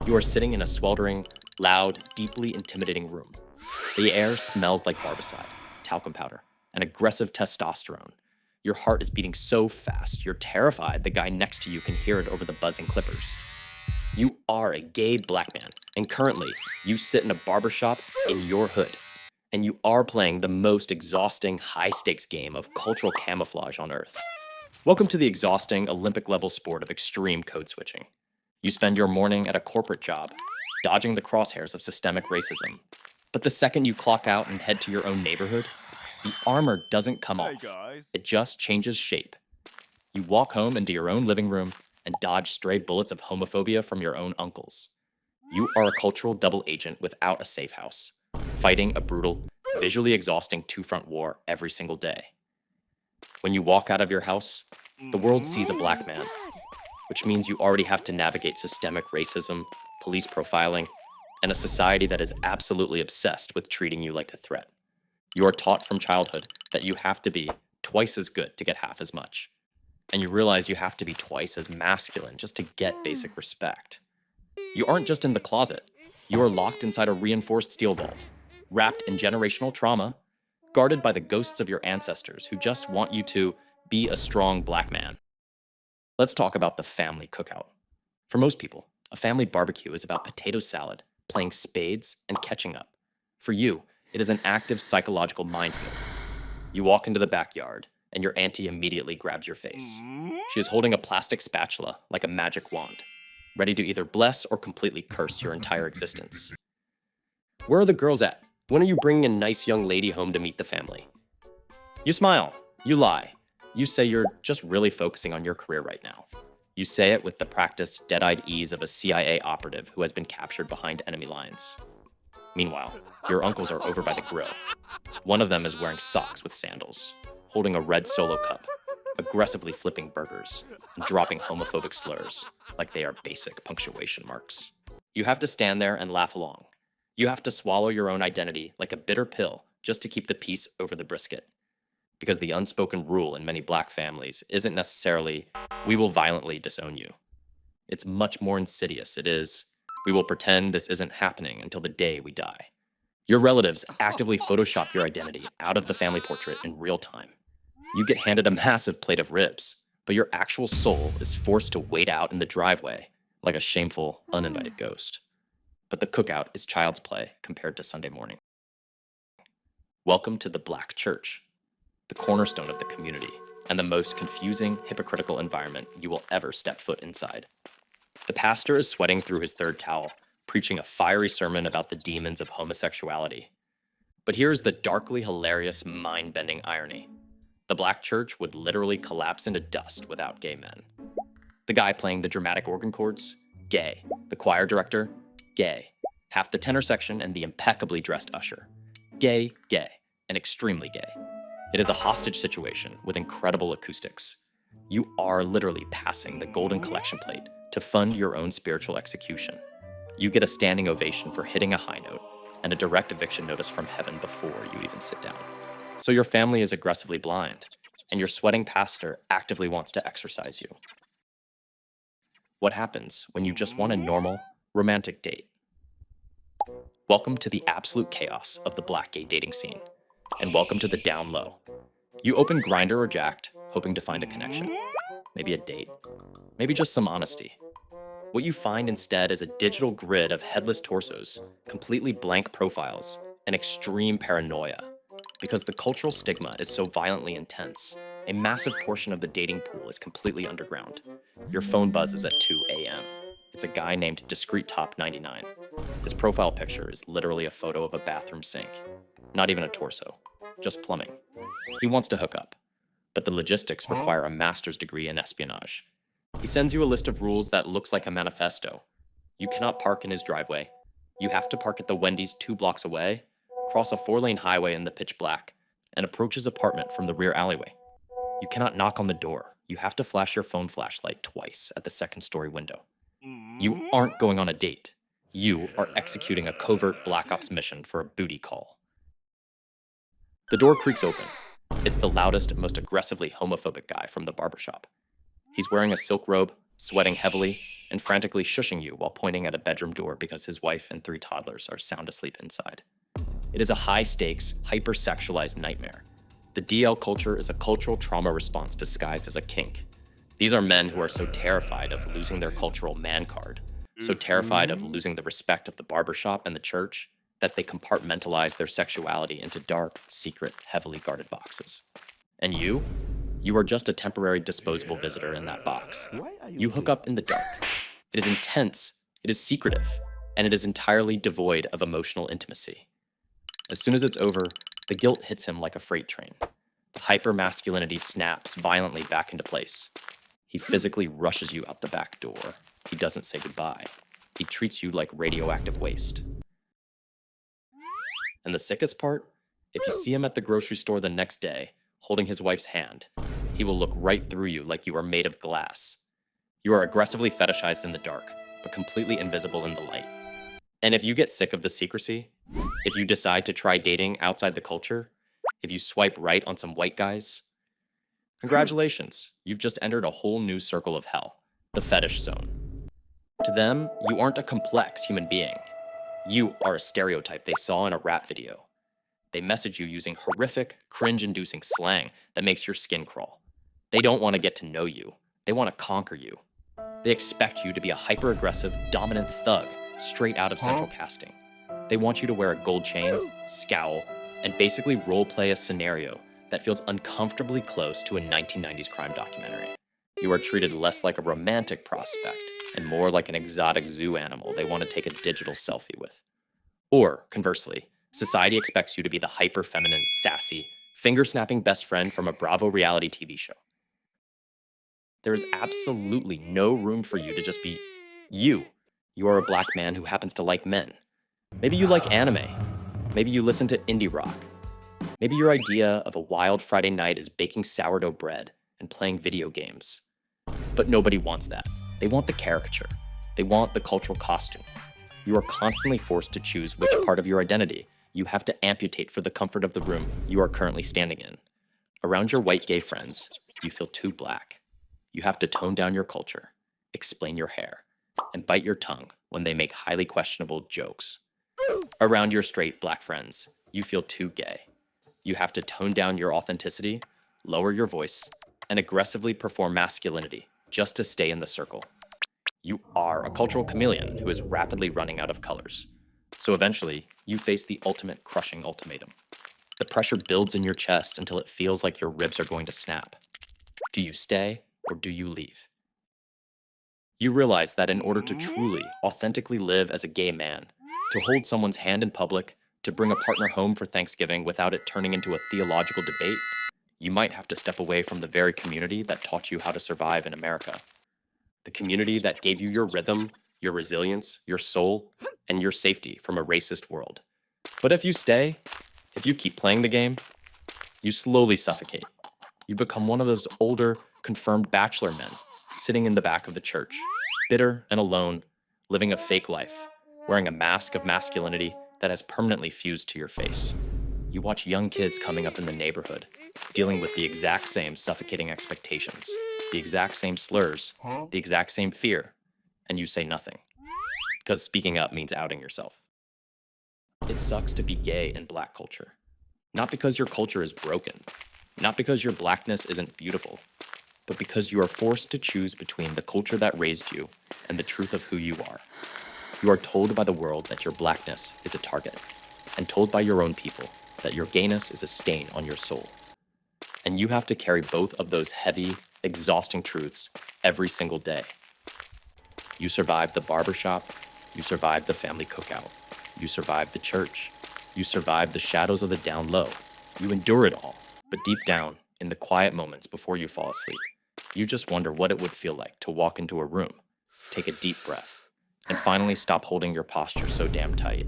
You are sitting in a sweltering, loud, deeply intimidating room. The air smells like barbicide, talcum powder, and aggressive testosterone. Your heart is beating so fast, you're terrified the guy next to you can hear it over the buzzing clippers. You are a gay black man, and currently, you sit in a barbershop in your hood. And you are playing the most exhausting, high-stakes game of cultural camouflage on Earth. Welcome to the exhausting, Olympic-level sport of extreme code switching. You spend your morning at a corporate job, dodging the crosshairs of systemic racism. But the second you clock out and head to your own neighborhood, the armor doesn't come off. It just changes shape. You walk home into your own living room and dodge stray bullets of homophobia from your own uncles. You are a cultural double agent without a safe house, fighting a brutal, visually exhausting two-front war every single day. When you walk out of your house, the world sees a black man, which means you already have to navigate systemic racism, police profiling, and a society that is absolutely obsessed with treating you like a threat. You are taught from childhood that you have to be twice as good to get half as much. And you realize you have to be twice as masculine just to get basic respect. You aren't just in the closet. You are locked inside a reinforced steel vault, wrapped in generational trauma, guarded by the ghosts of your ancestors who just want you to be a strong black man. Let's talk about the family cookout. For most people, a family barbecue is about potato salad, playing spades, and catching up. For you, it is an active psychological minefield. You walk into the backyard, and your auntie immediately grabs your face. She is holding a plastic spatula like a magic wand, ready to either bless or completely curse your entire existence. Where are the girls at? When are you bringing a nice young lady home to meet the family? You smile. You lie. You say you're just really focusing on your career right now. You say it with the practiced, dead-eyed ease of a CIA operative who has been captured behind enemy lines. Meanwhile, your uncles are over by the grill. One of them is wearing socks with sandals, holding a red Solo cup, aggressively flipping burgers, and dropping homophobic slurs like they are basic punctuation marks. You have to stand there and laugh along. You have to swallow your own identity like a bitter pill just to keep the peace over the brisket. Because the unspoken rule in many black families isn't necessarily, we will violently disown you. It's much more insidious. It is, we will pretend this isn't happening until the day we die. Your relatives actively Photoshop your identity out of the family portrait in real time. You get handed a massive plate of ribs, but your actual soul is forced to wait out in the driveway like a shameful, uninvited ghost. But the cookout is child's play compared to Sunday morning. Welcome to the Black Church, the cornerstone of the community, and the most confusing, hypocritical environment you will ever step foot inside. The pastor is sweating through his third towel, preaching a fiery sermon about the demons of homosexuality. But here's the darkly hilarious, mind-bending irony. The Black Church would literally collapse into dust without gay men. The guy playing the dramatic organ chords? Gay. The choir director? Gay. Half the tenor section and the impeccably dressed usher? Gay, and extremely gay. It is a hostage situation with incredible acoustics. You are literally passing the golden collection plate to fund your own spiritual execution. You get a standing ovation for hitting a high note and a direct eviction notice from heaven before you even sit down. So your family is aggressively blind, and your sweating pastor actively wants to exorcise you. What happens when you just want a normal, romantic date? Welcome to the absolute chaos of the black gay dating scene, and welcome to the down low. You open Grindr or Jacked, hoping to find a connection, maybe a date, maybe just some honesty. What you find instead is a digital grid of headless torsos, completely blank profiles, and extreme paranoia. Because the cultural stigma is so violently intense, a massive portion of the dating pool is completely underground. Your phone buzzes at 2 a.m. It's a guy named Discreet Top 99. His profile picture is literally a photo of a bathroom sink. Not even a torso, just plumbing. He wants to hook up, but the logistics require a master's degree in espionage. He sends you a list of rules that looks like a manifesto. You cannot park in his driveway. You have to park at the Wendy's 2 blocks away, cross a 4-lane highway in the pitch black, and approach his apartment from the rear alleyway. You cannot knock on the door. You have to flash your phone flashlight twice at the second-story window. You aren't going on a date. You are executing a covert Black Ops mission for a booty call. The door creaks open. It's the loudest, most aggressively homophobic guy from the barbershop. He's wearing a silk robe, sweating heavily, and frantically shushing you while pointing at a bedroom door because his wife and 3 toddlers are sound asleep inside. It is a high-stakes, hyper-sexualized nightmare. The DL culture is a cultural trauma response disguised as a kink. These are men who are so terrified of losing their cultural man card, so terrified of losing the respect of the barbershop and the church, that they compartmentalize their sexuality into dark, secret, heavily guarded boxes. And you are just a temporary disposable visitor in that box. You hook up in the dark. It is intense, it is secretive, and it is entirely devoid of emotional intimacy. As soon as it's over, the guilt hits him like a freight train. The hyper-masculinity snaps violently back into place. He physically rushes you out the back door. He doesn't say goodbye. He treats you like radioactive waste. And the sickest part? If you see him at the grocery store the next day, holding his wife's hand, he will look right through you like you are made of glass. You are aggressively fetishized in the dark, but completely invisible in the light. And if you get sick of the secrecy, if you decide to try dating outside the culture, if you swipe right on some white guys, congratulations, you've just entered a whole new circle of hell, the fetish zone. To them, you aren't a complex human being. You are a stereotype they saw in a rap video. They message you using horrific, cringe-inducing slang that makes your skin crawl. They don't want to get to know you. They want to conquer you. They expect you to be a hyper-aggressive, dominant thug straight out of central casting. They want you to wear a gold chain, scowl, and basically role-play a scenario that feels uncomfortably close to a 1990s crime documentary. You are treated less like a romantic prospect and more like an exotic zoo animal they want to take a digital selfie with. Or, conversely, society expects you to be the hyper-feminine, sassy, finger-snapping best friend from a Bravo reality TV show. There is absolutely no room for you to just be you. You are a black man who happens to like men. Maybe you like anime. Maybe you listen to indie rock. Maybe your idea of a wild Friday night is baking sourdough bread and playing video games. But nobody wants that. They want the caricature. They want the cultural costume. You are constantly forced to choose which part of your identity you have to amputate for the comfort of the room you are currently standing in. Around your white gay friends, you feel too black. You have to tone down your culture, explain your hair, and bite your tongue when they make highly questionable jokes. Around your straight black friends, you feel too gay. You have to tone down your authenticity, lower your voice, and aggressively perform masculinity just to stay in the circle. You are a cultural chameleon who is rapidly running out of colors. So eventually, you face the ultimate crushing ultimatum. The pressure builds in your chest until it feels like your ribs are going to snap. Do you stay or do you leave? You realize that in order to truly, authentically live as a gay man, to hold someone's hand in public, to bring a partner home for Thanksgiving without it turning into a theological debate, you might have to step away from the very community that taught you how to survive in America. The community that gave you your rhythm, your resilience, your soul, and your safety from a racist world. But if you stay, if you keep playing the game, you slowly suffocate. You become one of those older, confirmed bachelor men, sitting in the back of the church, bitter and alone, living a fake life, wearing a mask of masculinity that has permanently fused to your face. You watch young kids coming up in the neighborhood, dealing with the exact same suffocating expectations, the exact same slurs, the exact same fear, and you say nothing. Because speaking up means outing yourself. It sucks to be gay in black culture. Not because your culture is broken, not because your blackness isn't beautiful, but because you are forced to choose between the culture that raised you and the truth of who you are. You are told by the world that your blackness is a target, and told by your own people that your gayness is a stain on your soul. And you have to carry both of those heavy, exhausting truths every single day. You survived the barbershop, you survived the family cookout, you survived the church, you survived the shadows of the down low. You endure it all, but deep down, in the quiet moments before you fall asleep, you just wonder what it would feel like to walk into a room, take a deep breath, and finally stop holding your posture so damn tight.